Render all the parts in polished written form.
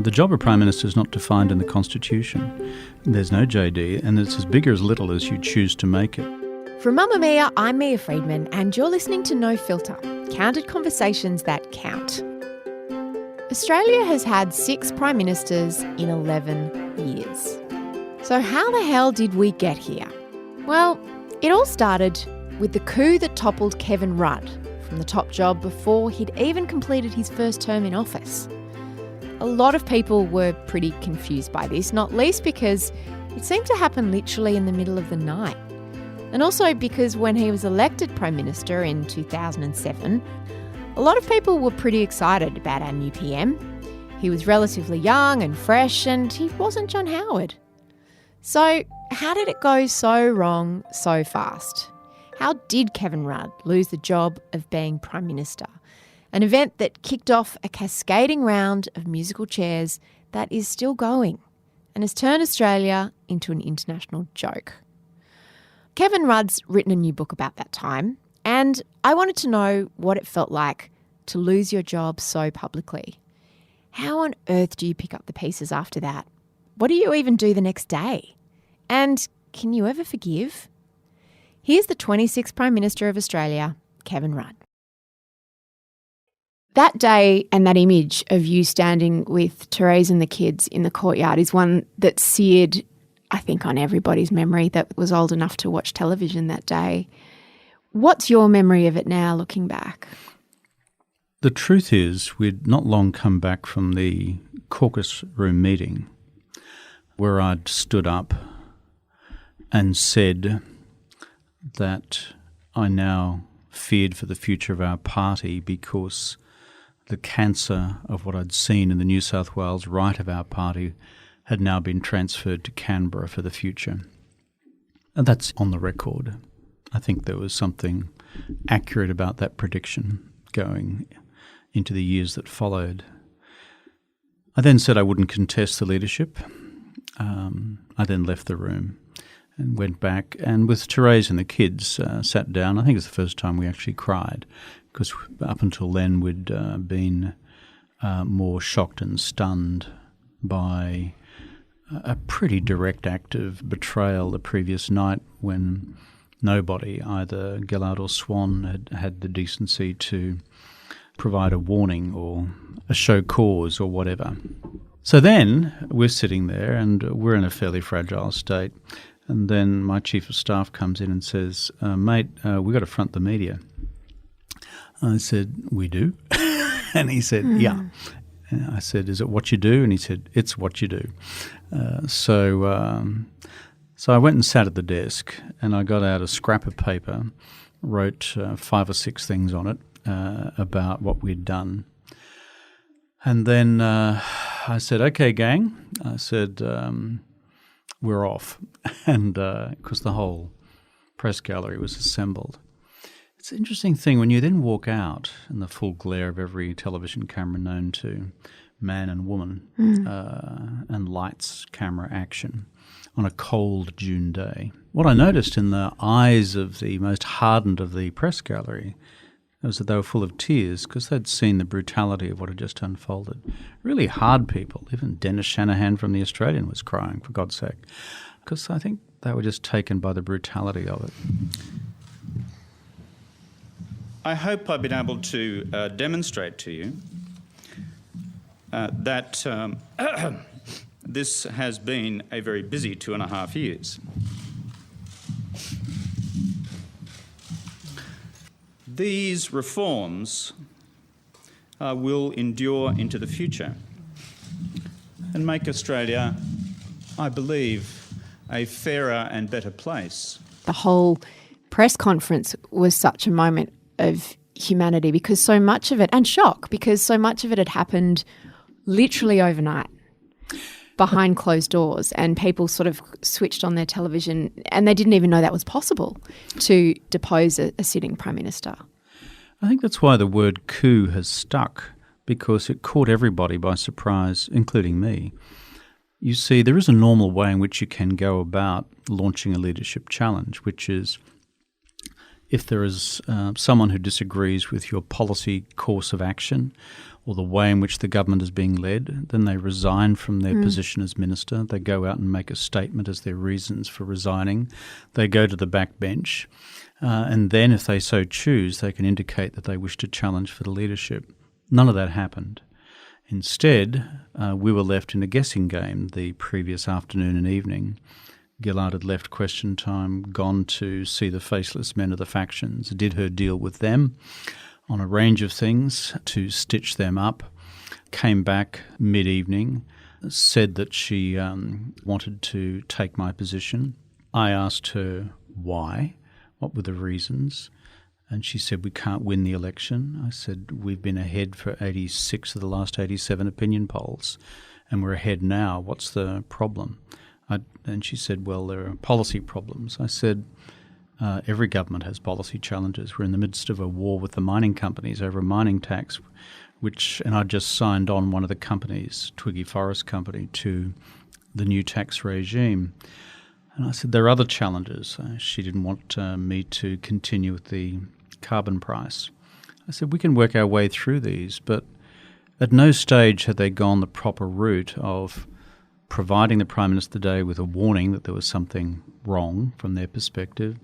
The job of Prime Minister is not defined in the Constitution. There's no JD, and it's as big or as little as you choose to make it. From Mamamia, I'm Mia Friedman, and you're listening to No Filter, candid conversations that count. Australia has had 6 Prime Ministers in 11 years. So how the hell did we get here? Well, it all started with the coup that toppled Kevin Rudd from the top job before he'd even completed his first term in office. A lot of people were pretty confused by this, not least because it seemed to happen literally in the middle of the night. And also because when he was elected Prime Minister in 2007, a lot of people were pretty excited about our new PM. He was relatively young and fresh, and he wasn't John Howard. So how did it go so wrong so fast? How did Kevin Rudd lose the job of being Prime Minister? An event that kicked off a cascading round of musical chairs that is still going and has turned Australia into an international joke. Kevin Rudd's written a new book about that time, and I wanted to know what it felt like to lose your job so publicly. How on earth do you pick up the pieces after that? What do you even do the next day? And can you ever forgive? Here's the 26th Prime Minister of Australia, Kevin Rudd. That day and that image of you standing with Therese and the kids in the courtyard is one that seared, I think, on everybody's memory that was old enough to watch television that day. What's your memory of it now, looking back? The truth is, we'd not long come back from the caucus room meeting where I'd stood up and said that I now feared for the future of our party because the cancer of what I'd seen in the New South Wales right of our party had now been transferred to Canberra for the future. And that's on the record. I think there was something accurate about that prediction going into the years that followed. I then said I wouldn't contest the leadership. I then left the room and went back and with Therese and the kids sat down. I think it's the first time we actually cried because up until then we'd been more shocked and stunned by a pretty direct act of betrayal the previous night when nobody, either Gillard or Swan, had the decency to provide a warning or a show cause or whatever. So then we're sitting there and we're in a fairly fragile state. And then my chief of staff comes in and says, mate, we've got to front the media. I said, we do? And he said, yeah. And I said, is it what you do? And he said, it's what you do. So I went and sat at the desk and I got out a scrap of paper, wrote 5 or 6 things on it about what we'd done. And then I said, okay, gang. I said, we're off. And because the whole press gallery was assembled. It's an interesting thing when you then walk out in the full glare of every television camera known to man and woman and lights, camera action on a cold June day. What I noticed in the eyes of the most hardened of the press gallery was that they were full of tears because they'd seen the brutality of what had just unfolded. Really hard people. Even Dennis Shanahan from The Australian was crying, for God's sake, because I think they were just taken by the brutality of it. I hope I've been able to demonstrate to you that this has been a very busy 2.5 years. These reforms will endure into the future and make Australia, I believe, a fairer and better place. The whole press conference was such a moment of humanity because so much of it, and shock, because so much of it had happened literally overnight behind closed doors, and people sort of switched on their television and they didn't even know that was possible to depose a sitting Prime Minister. I think that's why the word coup has stuck, because it caught everybody by surprise, including me. You see, there is a normal way in which you can go about launching a leadership challenge, which is if there is someone who disagrees with your policy course of action or the way in which the government is being led. Then they resign from their position as minister. They go out and make a statement as their reasons for resigning. They go to the backbench. And then, if they so choose, they can indicate that they wish to challenge for the leadership. None of that happened. Instead, we were left in a guessing game the previous afternoon and evening. Gillard had left question time, gone to see the faceless men of the factions, did her deal with them on a range of things to stitch them up, came back mid-evening, said that she wanted to take my position. I asked her why, what were the reasons, and she said, we can't win the election. I said, we've been ahead for 86 of the last 87 opinion polls, and we're ahead now. What's the problem? And she said, well, there are policy problems. I said, every government has policy challenges. We're in the midst of a war with the mining companies over a mining tax, and I just signed on one of the companies, Twiggy Forest Company, to the new tax regime. And I said, there are other challenges. She didn't want me to continue with the carbon price. I said, we can work our way through these, but at no stage had they gone the proper route of providing the Prime Minister today with a warning that there was something wrong from their perspective,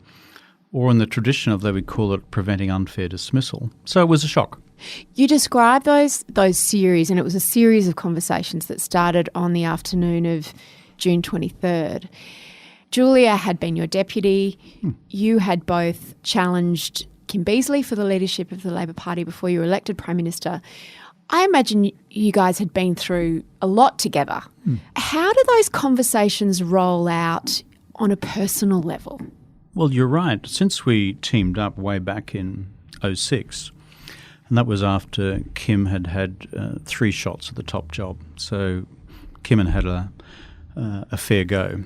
or in the tradition of, they would call it, preventing unfair dismissal. So it was a shock. You described those series, and it was a series of conversations that started on the afternoon of June 23rd. Julia had been your deputy. You had both challenged Kim Beazley for the leadership of the Labor Party before you were elected Prime Minister. I imagine you guys had been through a lot together. How do those conversations roll out on a personal level? Well, you're right. Since we teamed up way back in 2006, and that was after Kim had had 3 shots at the top job. So Kim had had a fair go,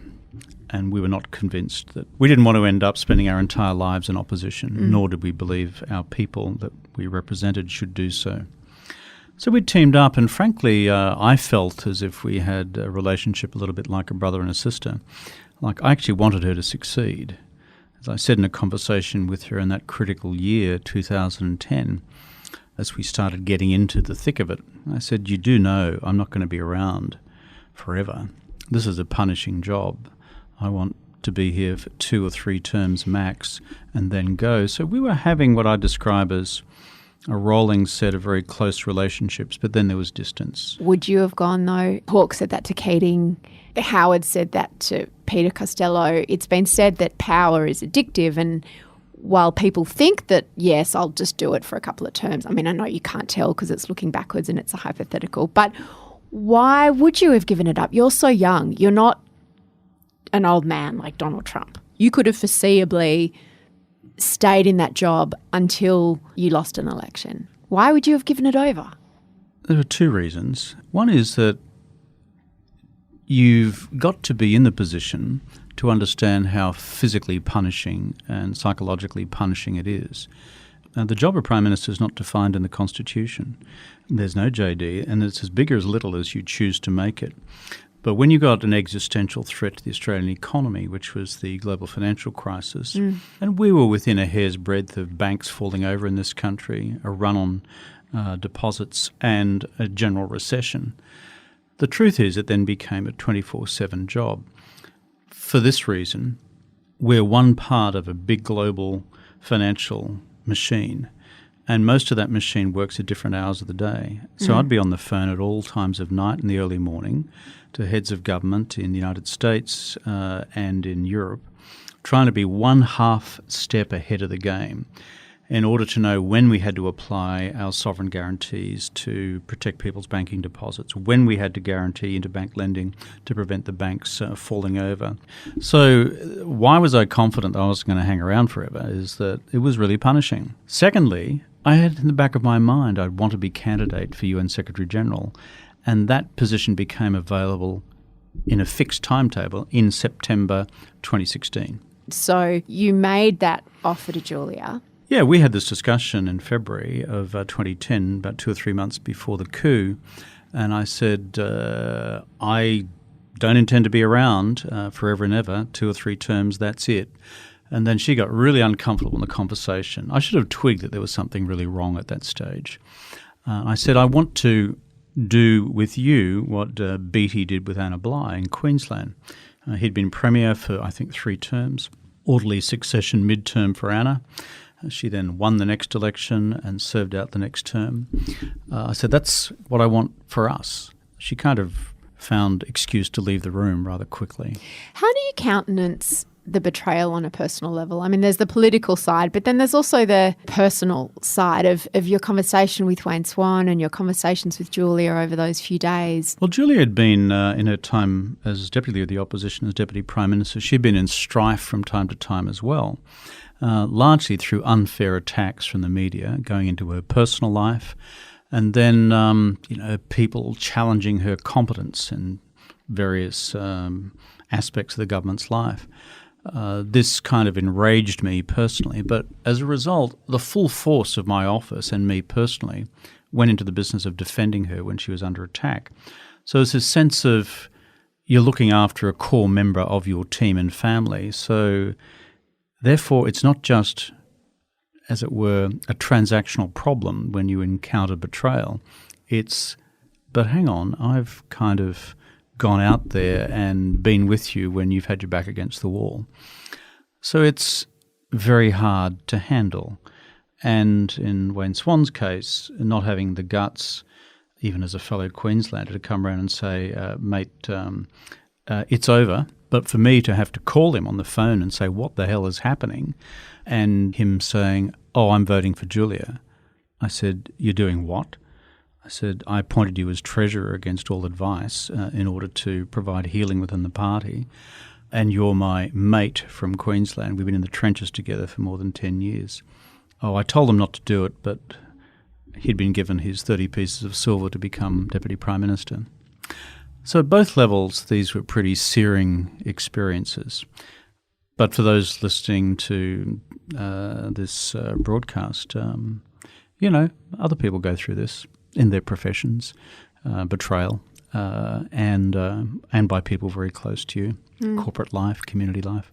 and we were not convinced that we didn't want to end up spending our entire lives in opposition, nor did we believe our people that we represented should do so. So we teamed up, and frankly, I felt as if we had a relationship a little bit like a brother and a sister. Like, I actually wanted her to succeed. As I said in a conversation with her in that critical year, 2010, as we started getting into the thick of it, I said, you do know I'm not going to be around forever. This is a punishing job. I want to be here for 2 or 3 terms max and then go. So we were having what I describe as a rolling set of very close relationships, but then there was distance. Would you have gone, though? Hawke said that to Keating. Howard said that to Peter Costello. It's been said that power is addictive, and while people think that, yes, I'll just do it for a couple of terms, I mean, I know you can't tell because it's looking backwards and it's a hypothetical, but why would you have given it up? You're so young. You're not an old man like Donald Trump. You could have foreseeably stayed in that job until you lost an election. Why would you have given it over? There are 2 reasons. One is that you've got to be in the position to understand how physically punishing and psychologically punishing it is. Now, the job of Prime Minister is not defined in the Constitution. There's no JD, and it's as big or as little as you choose to make it. But when you got an existential threat to the Australian economy, which was the global financial crisis, and we were within a hair's breadth of banks falling over in this country, a run on deposits and a general recession, the truth is it then became a 24/7 job. For this reason, we're one part of a big global financial machine, and most of that machine works at different hours of the day. So I'd be on the phone at all times of night and the early morning to heads of government in the United States and in Europe, trying to be 1/2 step ahead of the game in order to know when we had to apply our sovereign guarantees to protect people's banking deposits, when we had to guarantee interbank lending to prevent the banks falling over. So why was I confident that I was going to hang around forever is that it was really punishing. Secondly, I had in the back of my mind I'd want to be candidate for UN Secretary General, and that position became available in a fixed timetable in September 2016. So you made that offer to Julia. Yeah, we had this discussion in February of 2010, about 2 or 3 months before the coup, and I said, I don't intend to be around forever and ever, 2 or 3 terms, that's it. And then she got really uncomfortable in the conversation. I should have twigged that there was something really wrong at that stage. I said, I want to do with you what Beattie did with Anna Bligh in Queensland. He'd been Premier for, I think, 3 terms, orderly succession mid-term for Anna. She then won the next election and served out the next term. I said, that's what I want for us. She kind of found excuse to leave the room rather quickly. How do you countenance the betrayal on a personal level? I mean, there's the political side, but then there's also the personal side of your conversation with Wayne Swan and your conversations with Julia over those few days. Well, Julia had been, in her time as Deputy Leader of the Opposition, as Deputy Prime Minister, she'd been in strife from time to time as well, largely through unfair attacks from the media going into her personal life, and then, people challenging her competence in various aspects of the government's life. This kind of enraged me personally, but as a result, the full force of my office and me personally went into the business of defending her when she was under attack. So there's this sense of you're looking after a core member of your team and family. So therefore, it's not just, as it were, a transactional problem when you encounter betrayal. It's, but hang on, I've kind of gone out there and been with you when you've had your back against the wall. So it's very hard to handle. And in Wayne Swan's case, not having the guts, even as a fellow Queenslander, to come around and say, mate, it's over. But for me to have to call him on the phone and say, what the hell is happening? And him saying, oh, I'm voting for Julia. I said, you're doing what? I said, I appointed you as Treasurer against all advice in order to provide healing within the party, and you're my mate from Queensland. We've been in the trenches together for more than 10 years. Oh, I told him not to do it, but he'd been given his 30 pieces of silver to become Deputy Prime Minister. So at both levels, these were pretty searing experiences. But for those listening to this broadcast, other people go through this in their professions, betrayal, and by people very close to you, corporate life, community life.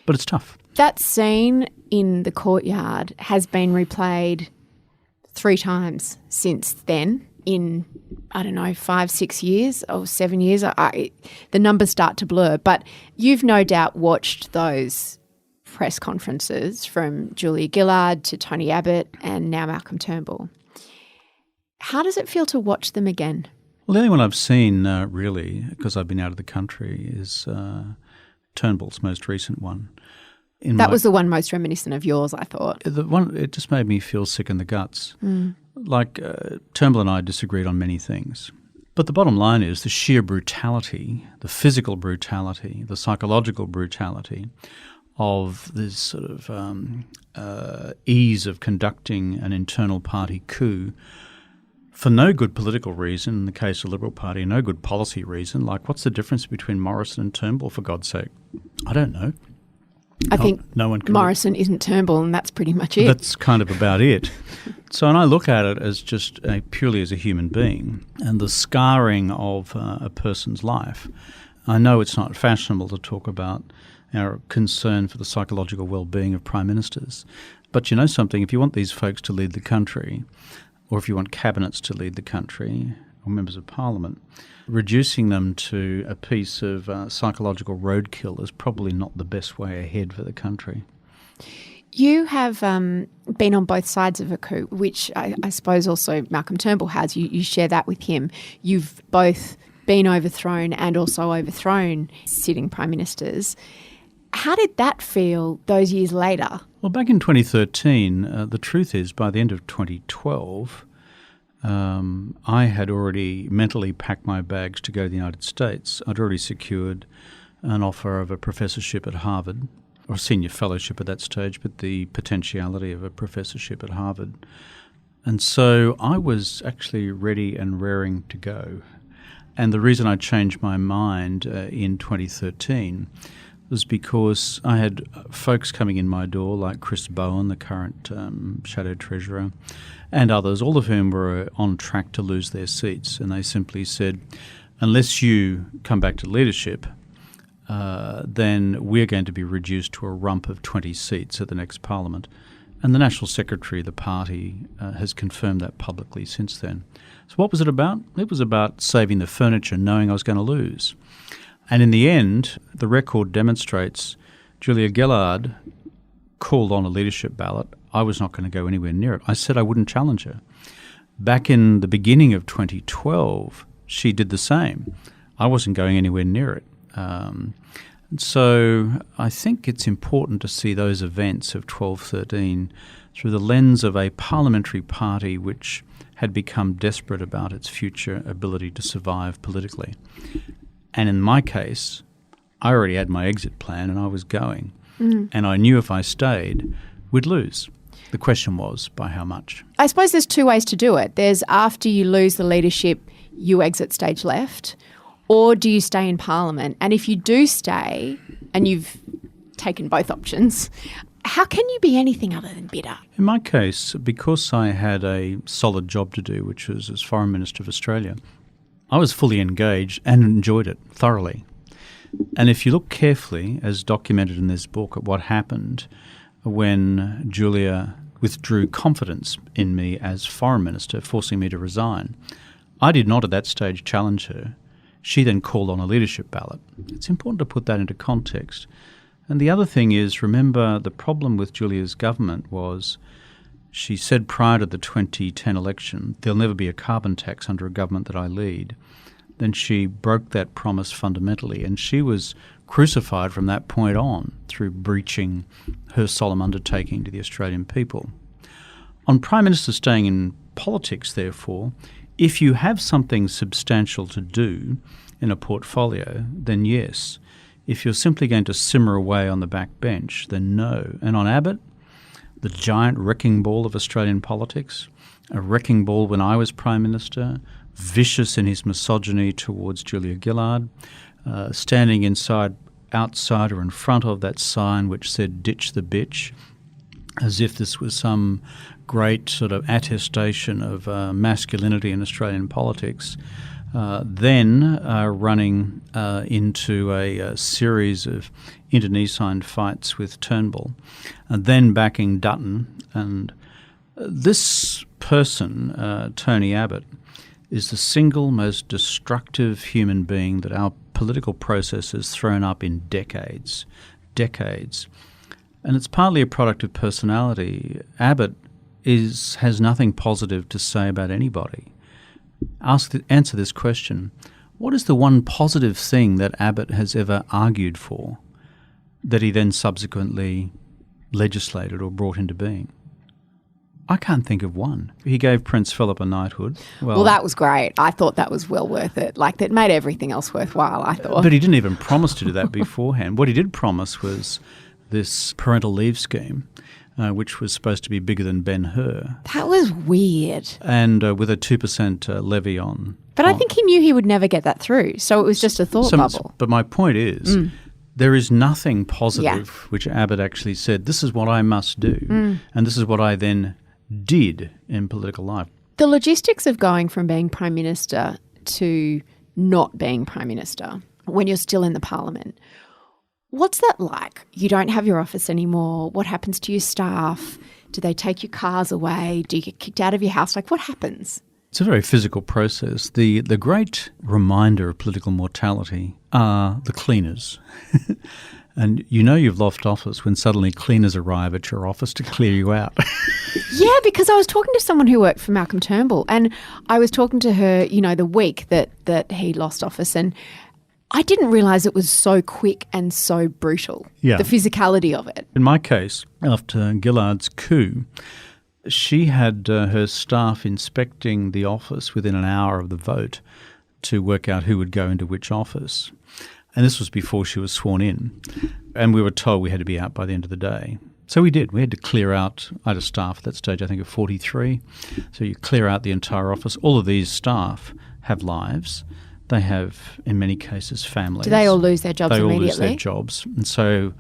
But it's tough. That scene in the courtyard has been replayed 3 times since then in, 5, 6 years or 7 years. The numbers start to blur. But you've no doubt watched those press conferences from Julia Gillard to Tony Abbott and now Malcolm Turnbull. How does it feel to watch them again? Well, the only one I've seen, really, because I've been out of the country, is Turnbull's most recent one. That was the one most reminiscent of yours, I thought. It just made me feel sick in the guts. Like, Turnbull and I disagreed on many things. But the bottom line is the sheer brutality, the physical brutality, the psychological brutality of this sort of ease of conducting an internal party coup for no good political reason, in the case of the Liberal Party, no good policy reason. Like, what's the difference between Morrison and Turnbull, for God's sake? I don't know. I think no one can Morrison isn't Turnbull, and that's pretty much it. That's kind of about it. So, and I look at it as just purely as a human being and the scarring of a person's life. I know it's not fashionable to talk about our concern for the psychological well-being of prime ministers, but you know something, if you want these folks to lead the country, or if you want cabinets to lead the country, or members of parliament, reducing them to a piece of psychological roadkill is probably not the best way ahead for the country. You have been on both sides of a coup, which I suppose also Malcolm Turnbull has. You share that with him. You've both been overthrown and also overthrown sitting prime ministers. How did that feel those years later? Well, back in 2013, the truth is by the end of 2012, I had already mentally packed my bags to go to the United States. I'd already secured an offer of a professorship at Harvard, or a senior fellowship at that stage, but the potentiality of a professorship at Harvard. And so I was actually ready and raring to go. And the reason I changed my mind in 2013 was because I had folks coming in my door like Chris Bowen, the current Shadow Treasurer, and others, all of whom were on track to lose their seats. And they simply said, unless you come back to leadership, then we're going to be reduced to a rump of 20 seats at the next parliament. And the National Secretary of the party has confirmed that publicly since then. So what was it about? It was about saving the furniture, knowing I was going to lose. And in the end, the record demonstrates Julia Gillard called on a leadership ballot. I was not going to go anywhere near it. I said I wouldn't challenge her. Back in the beginning of 2012, she did the same. I wasn't going anywhere near it. So I think it's important to see those events of 12/13 through the lens of a parliamentary party which had become desperate about its future ability to survive politically. And in my case, I already had my exit plan and I was going. And I knew if I stayed, we'd lose. The question was, by how much? I suppose there's two ways to do it. There's after you lose the leadership, you exit stage left, or do you stay in Parliament? And if you do stay, and you've taken both options, how can you be anything other than bitter? In my case, because I had a solid job to do, which was as Foreign Minister of Australia, I was fully engaged and enjoyed it thoroughly. And if you look carefully, as documented in this book, at what happened when Julia withdrew confidence in me as Foreign Minister, forcing me to resign, I did not at that stage challenge her. She then called on a leadership ballot. It's important to put that into context. And the other thing is, remember, the problem with Julia's government was she said prior to the 2010 election, there'll never be a carbon tax under a government that I lead. Then she broke that promise fundamentally, and she was crucified from that point on through breaching her solemn undertaking to the Australian people. On Prime Minister staying in politics, therefore, if you have something substantial to do in a portfolio, then yes. If you're simply going to simmer away on the back bench, then no. And on Abbott, the giant wrecking ball of Australian politics, a wrecking ball when I was Prime Minister, vicious in his misogyny towards Julia Gillard, standing outside or in front of that sign which said "ditch the bitch," as if this was some great sort of attestation of masculinity in Australian politics, then running into a series of internecine fights with Turnbull, and then backing Dutton. And this person, Tony Abbott, is the single most destructive human being that our political process has thrown up in decades. And it's partly a product of personality. Abbott has nothing positive to say about anybody. Answer this question. What is the one positive thing that Abbott has ever argued for that he then subsequently legislated or brought into being? I can't think of one. He gave Prince Philip a knighthood. Well, that was great. I thought that was well worth it. Like, that made everything else worthwhile, I thought. But he didn't even promise to do that beforehand. What he did promise was this parental leave scheme, which was supposed to be bigger than Ben-Hur. That was weird. And with a 2% levy on. But I think he knew he would never get that through, so it was just a thought bubble. But my point is, there is nothing positive which Abbott actually said, this is what I must do, and this is what I then did in political life. The logistics of going from being Prime Minister to not being Prime Minister when you're still in the Parliament, what's that like? You don't have your office anymore. What happens to your staff? Do they take your cars away? Do you get kicked out of your house? Like, what happens? It's a very physical process. The great reminder of political mortality are the cleaners. And you know you've lost office when suddenly cleaners arrive at your office to clear you out. Yeah, because I was talking to someone who worked for Malcolm Turnbull, and I was talking to her, the week that he lost office, and I didn't realise it was so quick and so brutal, the physicality of it. In my case, after Gillard's coup, she had her staff inspecting the office within an hour of the vote to work out who would go into which office. And this was before she was sworn in. And we were told we had to be out by the end of the day. So we did. We had to clear out, I had a staff at that stage, I think of 43. So you clear out the entire office. All of these staff have lives. They have, in many cases, families. Do they all lose their jobs immediately? They all lose their jobs. And so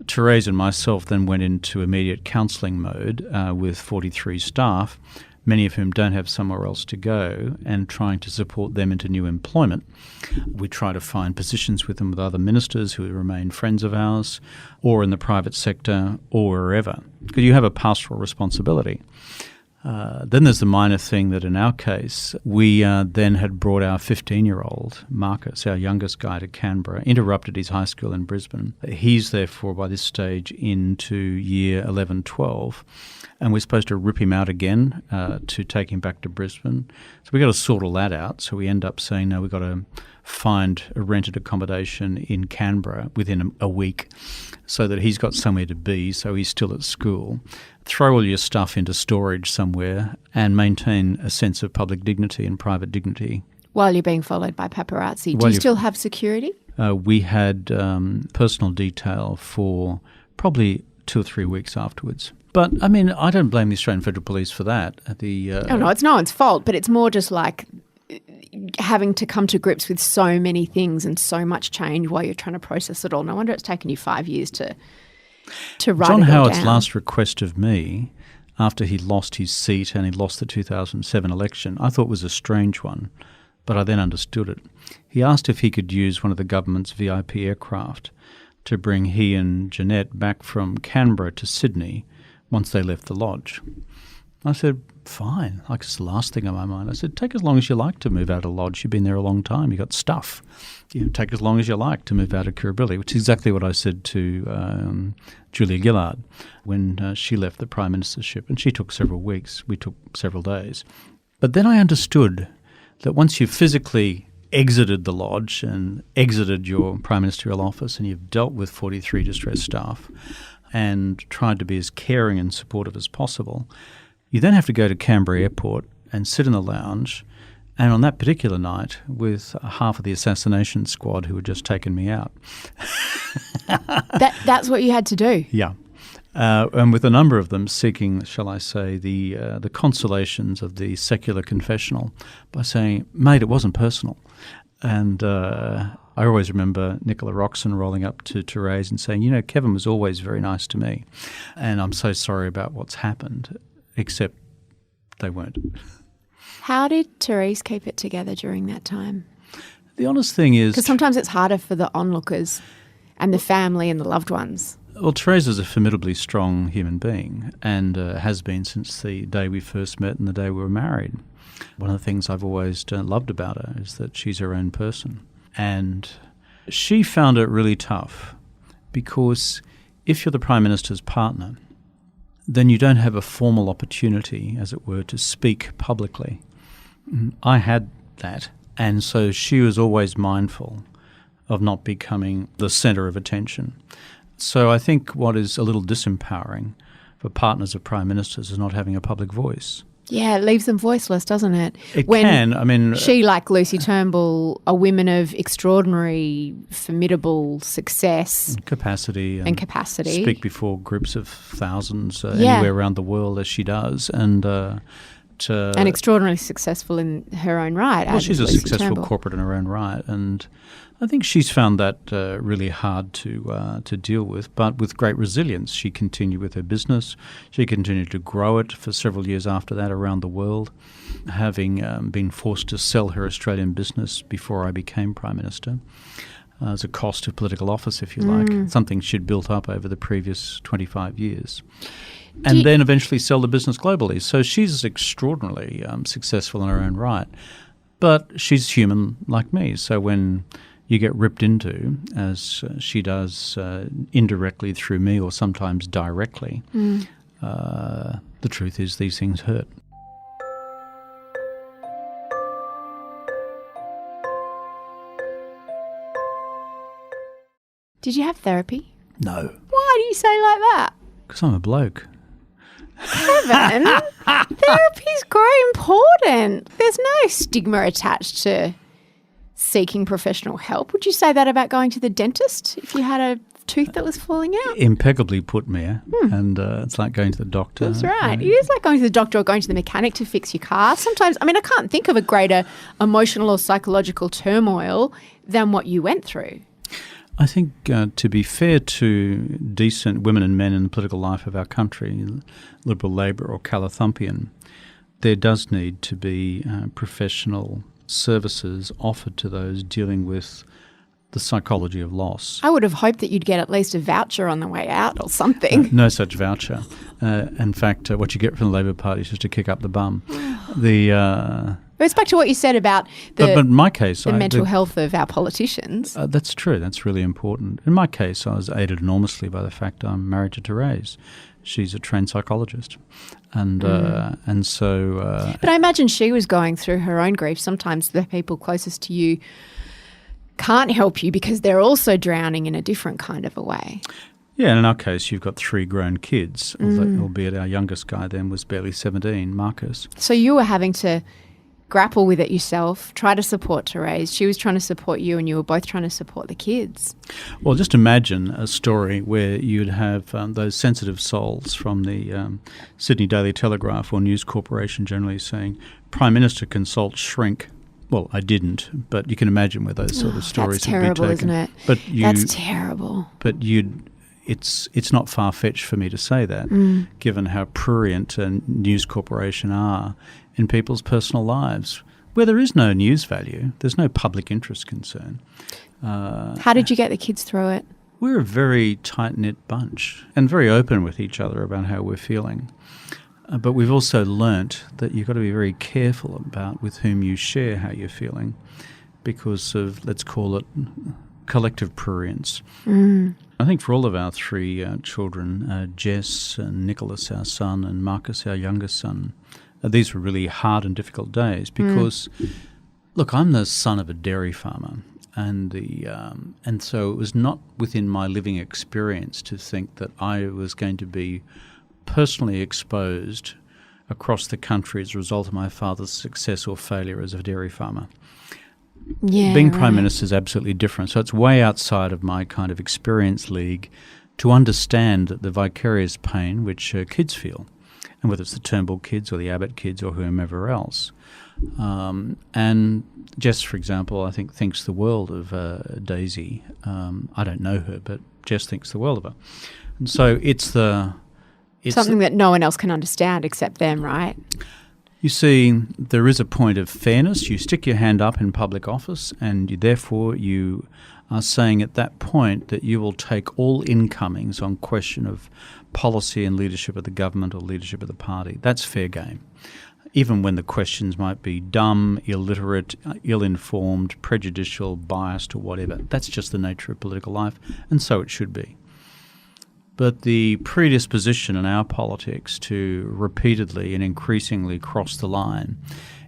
Therese and myself then went into immediate counselling mode with 43 staff, many of whom don't have somewhere else to go, and trying to support them into new employment. We try to find positions with them with other ministers who remain friends of ours, or in the private sector, or wherever, because you have a pastoral responsibility. Then there's the minor thing that in our case, we then had brought our 15-year-old, Marcus, our youngest guy, to Canberra, interrupted his high school in Brisbane. He's therefore by this stage into year 11, 12, and we're supposed to rip him out again to take him back to Brisbane. So we've got to sort all that out. So we end up saying, no, we've got to find a rented accommodation in Canberra within a week so that he's got somewhere to be, so he's still at school. Throw all your stuff into storage somewhere and maintain a sense of public dignity and private dignity. While you're being followed by paparazzi. Do you still have security? We had personal detail for probably 2 or 3 weeks afterwards. But, I mean, I don't blame the Australian Federal Police for that. No, it's no one's fault, but it's more just like having to come to grips with so many things and so much change while you're trying to process it all. No wonder it's taken you 5 years to write John it all Howard's down. last request of me, after he lost his seat and he lost the 2007 election, I thought was a strange one, but I then understood it. He asked if he could use one of the government's VIP aircraft to bring he and Jeanette back from Canberra to Sydney once they left the lodge. I said, fine. Like, it's the last thing on my mind. I said, take as long as you like to move out of lodge. You've been there a long time. You've got stuff. Take as long as you like to move out of Kirribilli, which is exactly what I said to Julia Gillard when she left the Prime Ministership. And she took several weeks. We took several days. But then I understood that once you've physically exited the lodge and exited your Prime Ministerial office and you've dealt with 43 distressed staff and tried to be as caring and supportive as possible, you then have to go to Canberra Airport and sit in the lounge, and on that particular night with half of the assassination squad who had just taken me out. That's what you had to do? Yeah. And with a number of them seeking, shall I say, the consolations of the secular confessional by saying, mate, it wasn't personal. And I always remember Nicola Roxon rolling up to Therese and saying, Kevin was always very nice to me, and I'm so sorry about what's happened. Except they weren't. How did Therese keep it together during that time? The honest thing is... Because sometimes it's harder for the onlookers and the family and the loved ones. Well, Therese is a formidably strong human being and has been since the day we first met and the day we were married. One of the things I've always loved about her is that she's her own person. And she found it really tough because if you're the Prime Minister's partner, then you don't have a formal opportunity, as it were, to speak publicly. I had that, and so she was always mindful of not becoming the centre of attention. So I think what is a little disempowering for partners of Prime Ministers is not having a public voice. Yeah, it leaves them voiceless, doesn't it? It can. I mean, she, like Lucy Turnbull, are women of extraordinary, formidable success. Capacity. And capacity. Speak before groups of thousands anywhere around the world as she does. And extraordinarily successful in her own right. Well, she's a Lucy successful Turnbull. corporate in her own right. And I think she's found that really hard to deal with, but with great resilience. She continued with her business. She continued to grow it for several years after that around the world, having been forced to sell her Australian business before I became Prime Minister as a cost of political office, if you like, something she'd built up over the previous 25 years. And then eventually sell the business globally. So she's extraordinarily successful in her own right. But she's human like me. So when you get ripped into, as she does indirectly through me or sometimes directly, the truth is these things hurt. Did you have therapy? No. Why do you say like that? Because I'm a bloke. Kevin, therapy's very important. There's no stigma attached to seeking professional help. Would you say that about going to the dentist if you had a tooth that was falling out? Impeccably put, Mia. And it's like going to the doctor. That's right. It is like going to the doctor or going to the mechanic to fix your car. Sometimes, I can't think of a greater emotional or psychological turmoil than what you went through. I think to be fair to decent women and men in the political life of our country, Liberal, Labor or Calathumpian, there does need to be professional services offered to those dealing with the psychology of loss. I would have hoped that you'd get at least a voucher on the way out or something. No such voucher. In fact, what you get from the Labor Party is just to kick up the bum. It's back to what you said about but in my case, the mental health of our politicians. That's true. That's really important. In my case, I was aided enormously by the fact I'm married to Therese. She's a trained psychologist. And so... But I imagine she was going through her own grief. Sometimes the people closest to you can't help you because they're also drowning in a different kind of a way. Yeah, and in our case, you've got 3 grown kids, albeit our youngest guy then was barely 17, Marcus. So you were having to grapple with it yourself, try to support Therese. She was trying to support you and you were both trying to support the kids. Well, just imagine a story where you'd have those sensitive souls from the Sydney Daily Telegraph or News Corporation generally saying, Prime Minister consults shrink. Well, I didn't, but you can imagine where those sort of stories would be taken. That's terrible, isn't it? That's terrible. But it's not far-fetched for me to say that, given how prurient a News Corporation are in people's personal lives, where there is no news value, there's no public interest concern. How did you get the kids through it? We're a very tight-knit bunch and very open with each other about how we're feeling. But we've also learnt that you've got to be very careful about with whom you share how you're feeling because of, let's call it, collective prurience. I think for all of our 3 children, Jess and Nicholas, our son, and Marcus, our youngest son, these were really hard and difficult days because, look, I'm the son of a dairy farmer. And so it was not within my living experience to think that I was going to be personally exposed across the country as a result of my father's success or failure as a dairy farmer. Yeah, being Prime Minister is absolutely different. So it's way outside of my kind of experience league to understand the vicarious pain which kids feel, and whether it's the Turnbull kids or the Abbott kids or whomever else. And Jess, for example, I think thinks the world of Daisy. I don't know her, but Jess thinks the world of her. And so it's something that no one else can understand except them, right? You see, there is a point of fairness. You stick your hand up in public office and therefore you are saying at that point that you will take all incomings on question of policy and leadership of the government or leadership of the party. That's fair game. Even when the questions might be dumb, illiterate, ill-informed, prejudicial, biased or whatever. That's just the nature of political life, and so it should be. But the predisposition in our politics to repeatedly and increasingly cross the line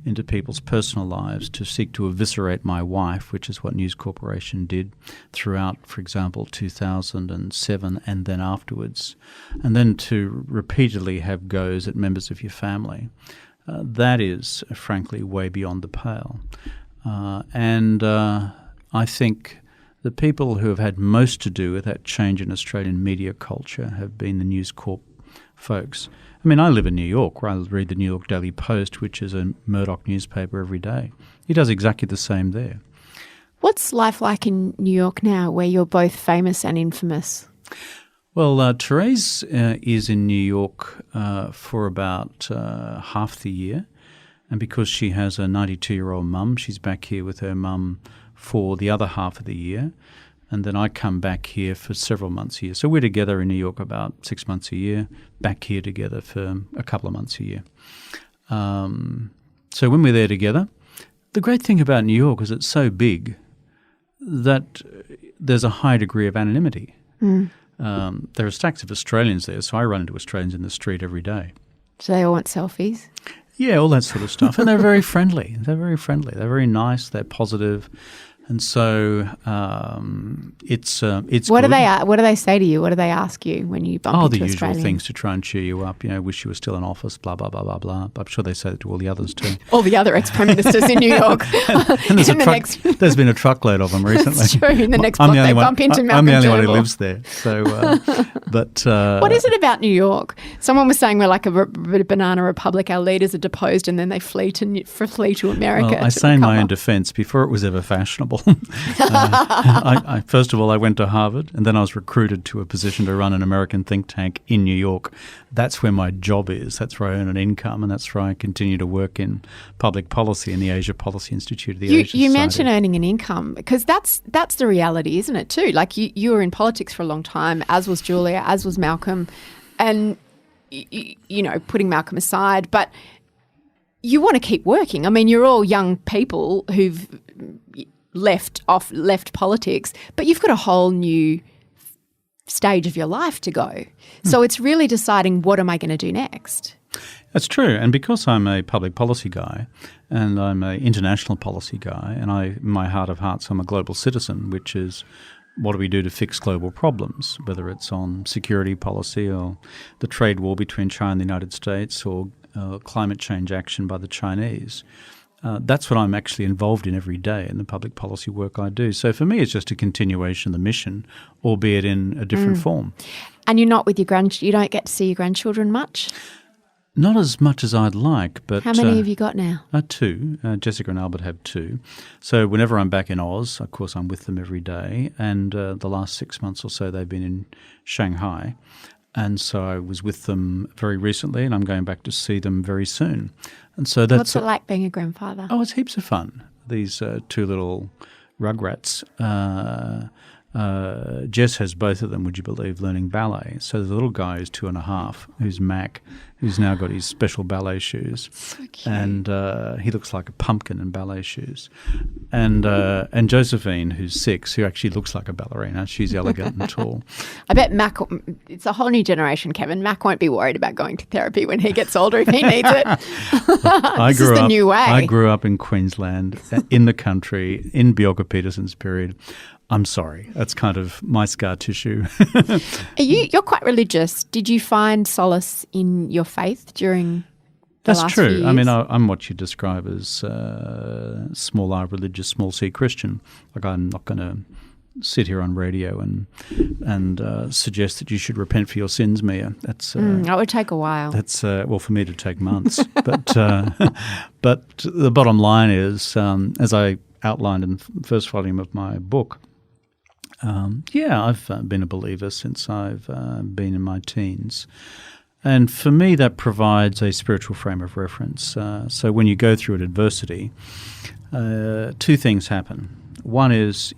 into people's personal lives to seek to eviscerate my wife, which is what News Corporation did throughout, for example, 2007 and then afterwards, and then to repeatedly have goes at members of your family, that is, frankly, way beyond the pale. And I think the people who have had most to do with that change in Australian media culture have been the News Corp folks. I mean, I live in New York, where I read the New York Daily Post, which is a Murdoch newspaper every day. He does exactly the same there. What's life like in New York now, where you're both famous and infamous? Well, Therese is in New York for about half the year. And because she has a 92-year-old mum, she's back here with her mum for the other half of the year, and then I come back here for several months a year. So we're together in New York about 6 months a year, back here together for a couple of months a year. So when we're there together, the great thing about New York is it's so big that there's a high degree of anonymity. There are stacks of Australians there, so I run into Australians in the street every day. So they all want selfies? Yeah, all that sort of stuff. And they're very friendly. They're very friendly. They're very nice. They're positive. And so it's what good. What do they say to you? What do they ask you when you bump into the usual Australians? things to try and cheer you up. You know, wish you were still in office, blah, blah, blah, blah, blah. I'm sure they say that to all the others too. All the other ex-prime ministers in New York. and there's been a truckload of them recently. That's true. In the next block they bump into Malcolm I'm the only Turnbull. one who lives there. So, but what is it about New York? Someone was saying we're like a banana republic. Our leaders are deposed and then they flee to America. Well, I say in my own defence, before it was ever fashionable, all. First of all, I went to Harvard, and then I was recruited to a position to run an American think tank in New York. That's where my job is. That's where I earn an income, and that's where I continue to work in public policy in the Asia Policy Institute of the Asia Society. You mentioned earning an income, because that's the reality, isn't it, too? Like, you were in politics for a long time, as was Julia, as was Malcolm, and, you know, putting Malcolm aside, but you want to keep working. I mean, you're all young people who've left politics, but you've got a whole new stage of your life to go. So it's really deciding, what am I going to do next? That's true. And because I'm a public policy guy and I'm an international policy guy, and in my heart of hearts, I'm a global citizen, which is, what do we do to fix global problems, whether it's on security policy or the trade war between China and the United States or climate change action by the Chinese. That's what I'm actually involved in every day in the public policy work I do. So for me, it's just a continuation of the mission, albeit in a different form. And you're not with your you don't get to see your grandchildren much? Not as much as I'd like, but... How many have you got now? 2. Jessica and Albert have 2. So whenever I'm back in Oz, of course, I'm with them every day. And the last 6 months or so, they've been in Shanghai. And so I was with them very recently, and I'm going back to see them very soon. And so that's... What's it like being a grandfather? Oh, it's heaps of fun. These 2 little rugrats. Jess has both of them, would you believe, learning ballet. So the little guy is 2.5, who's Mac, who's now got his special ballet shoes. So cute. And he looks like a pumpkin in ballet shoes. And Josephine, who's 6, who actually looks like a ballerina. She's elegant and tall. I bet Mac, it's a whole new generation, Kevin. Mac won't be worried about going to therapy when he gets older if he needs it. This is the new way. I grew up in Queensland, in the country, in Bjelke Peterson's period. I'm sorry. That's kind of my scar tissue. You're quite religious. Did you find solace in your faith during the last few years? That's true. I mean, I'm what you describe as small R religious, small C Christian. Like, I'm not going to sit here on radio and suggest that you should repent for your sins, Mia. That's that would take a while. That's for me to take months. But the bottom line is, as I outlined in the first volume of my book, I've been a believer since I've been in my teens. And for me, that provides a spiritual frame of reference. So when you go through an adversity, 2 things happen. One is,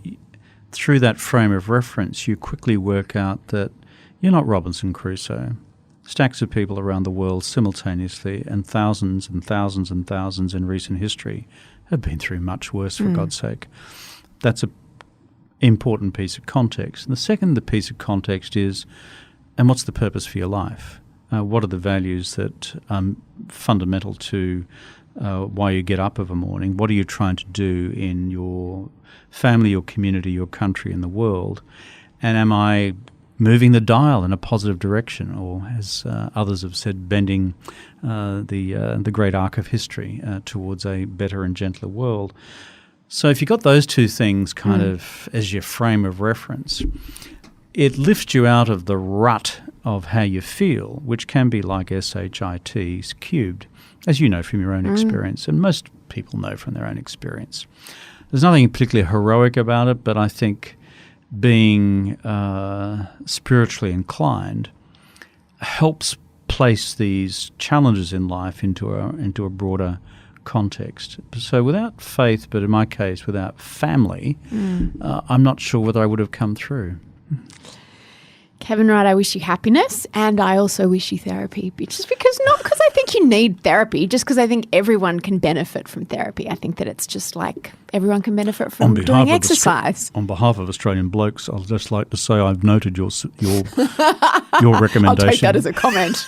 through that frame of reference, you quickly work out that you're not Robinson Crusoe. Stacks of people around the world simultaneously, and thousands and thousands and thousands in recent history, have been through much worse, for God's sake. That's an important piece of context. And the piece of context is, and what's the purpose for your life? What are the values that are fundamental to why you get up of a morning? What are you trying to do in your family, your community, your country, and the world? And am I moving the dial in a positive direction, or, as others have said, bending the great arc of history towards a better and gentler world? So if you've got those 2 things kind of as your frame of reference, it lifts you out of the rut of how you feel, which can be like SHIT cubed, as you know from your own experience, and most people know from their own experience. There's nothing particularly heroic about it, but I think being spiritually inclined helps place these challenges in life into a broader context. So without faith, but in my case, without family, I'm not sure whether I would have come through. Kevin Wright, I wish you happiness, and I also wish you therapy. Just because, not because I think you need therapy, just because I think everyone can benefit from therapy. I think that it's just like everyone can benefit from doing exercise. On behalf of Australian blokes, I'd just like to say I've noted your recommendation. I'll take that as a comment.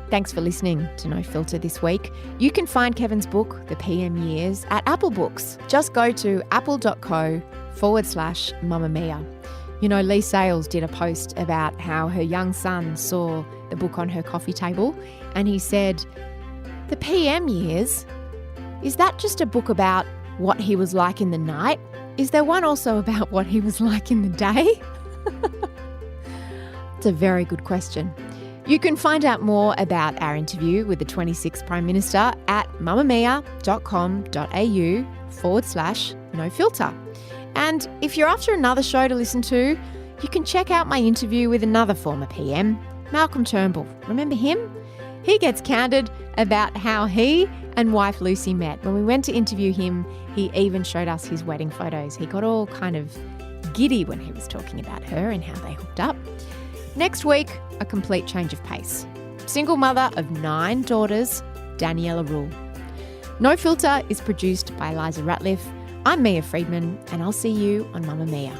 Thanks for listening to No Filter this week. You can find Kevin's book, The PM Years, at Apple Books. Just go to apple.co/Mamma Mia. You know, Lee Sales did a post about how her young son saw the book on her coffee table, and he said, "The PM Years, is that just a book about what he was like in the night? Is there one also about what he was like in the day?" It's a very good question. You can find out more about our interview with the 26th Prime Minister at mamamia.com.au/no-filter. And if you're after another show to listen to, you can check out my interview with another former PM, Malcolm Turnbull. Remember him? He gets candid about how he and wife Lucy met. When we went to interview him, he even showed us his wedding photos. He got all kind of giddy when he was talking about her and how they hooked up. Next week, a complete change of pace. Single mother of 9 daughters, Daniela Rule. No Filter is produced by Eliza Ratliff. I'm Mia Friedman, and I'll see you on Mamma Mia.